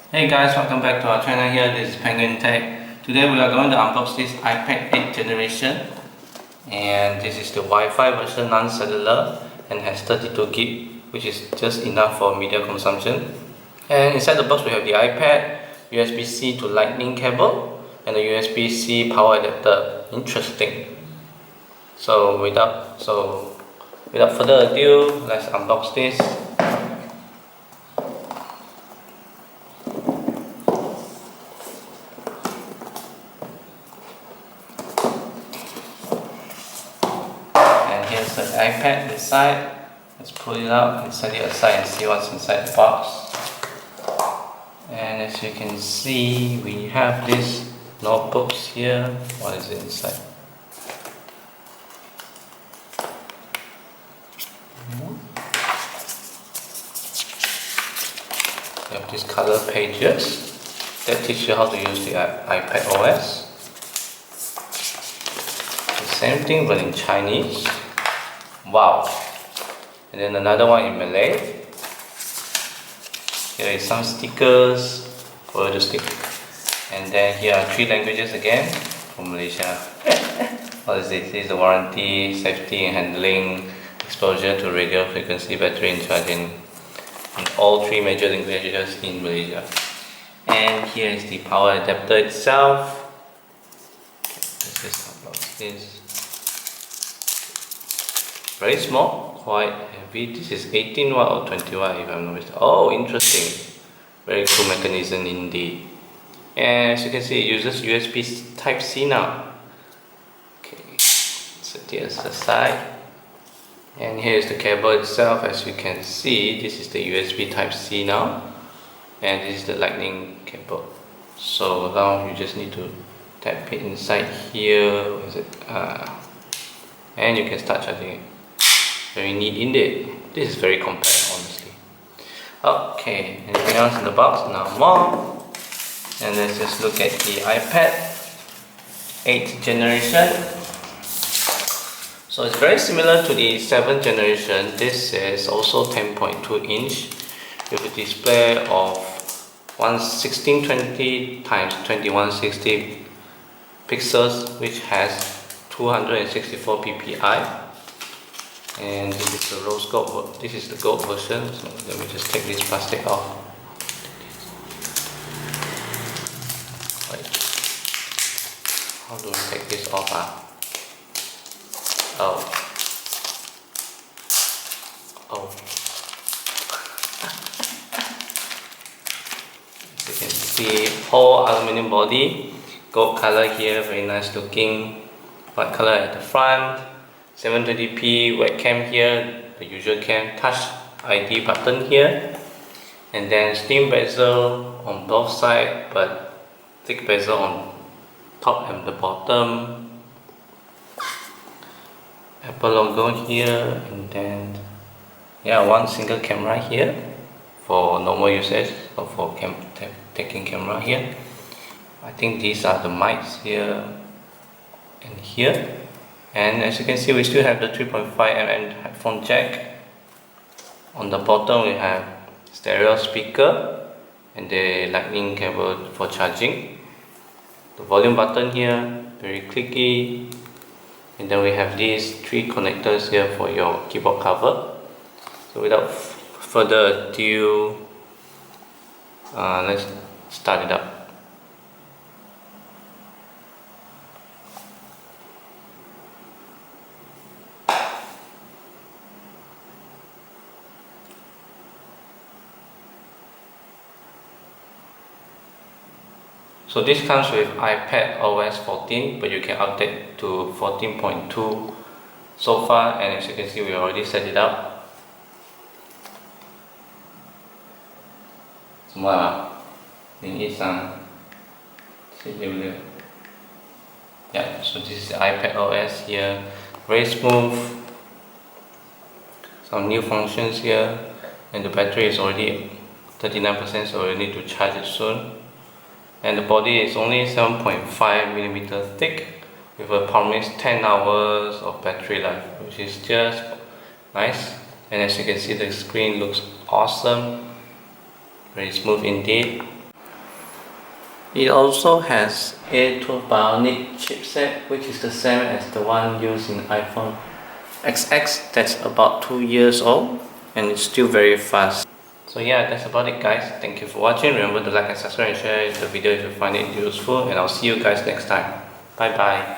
Hey guys, welcome back to our channel here. This is Penguin Tech. Today we are going to unbox this iPad 8th generation, and this is the Wi-Fi version non-cellular and has 32 gig, which is just enough for media consumption. And inside the box we have the iPad, USB-C to Lightning cable, and the USB-C power adapter. Interesting. So without further ado, let's unbox this. Here's the iPad inside. Let's pull it out and set it aside and see what's inside the box. And as you can see, we have these notebooks here. What is it inside? We have these color pages that teach you how to use the iPad OS. The same thing but in Chinese. Wow! And then another one in Malay. Here is some stickers for the stick. And then here are 3 languages again from Malaysia. What is this? This is the warranty, safety and handling, exposure to radio frequency, battery and charging, in all 3 major languages in Malaysia. And here is the power adapter itself. Okay, let's just unbox this. Very small, quite heavy. This is 18 watt or 20 watt if I'm not mistaken. Oh, interesting. Very cool mechanism indeed. And as you can see, it uses USB Type-C now. Okay, set it aside. And here is the cable itself. As you can see, this is the USB Type-C now. And this is the Lightning cable. So now you just need to tap it inside here. Where is it? And you can start charging it. Very neat indeed. This is very compact, honestly. Okay, anything else in the box? No more. And let's just look at the iPad 8th generation. So it's very similar to the 7th generation. This is also 10.2 inch with a display of 1620 x 2160 pixels, which has 264 ppi. And this is the rose gold. This is the gold version. So let me just take this plastic off. Right. How do we take this off? Oh. As you can see, whole aluminum body, gold color here, very nice looking. White color at the front. 720p webcam here, the usual cam, touch ID button here, and then slim bezel on both sides but thick bezel on top and the bottom. Apple logo here, and then one single camera here for normal usage or for taking camera here. I think these are the mics here and here. And as you can see, we still have the 3.5mm headphone jack. On the bottom we have stereo speaker and the lightning cable for charging. The volume button here, very clicky. And then we have these 3 connectors here for your keyboard cover. So without further ado, let's start it up. So this comes with iPad OS 14, but you can update to 14.2 so far, and as you can see, we already set it up. Yeah, so this is the iPad OS here, very smooth. Some new functions here, and the battery is already 39%, so you need to charge it soon. And the body is only 7.5mm thick with a promised 10 hours of battery life, which is just nice. And as you can see, the screen looks awesome, very smooth indeed. It also has A12 Bionic chipset, which is the same as the one used in iPhone XX. That's about 2 years old and it's still very fast. So yeah, that's about it guys. Thank you for watching. Remember to like and subscribe and share the video if you find it useful, and I'll see you guys next time. Bye bye.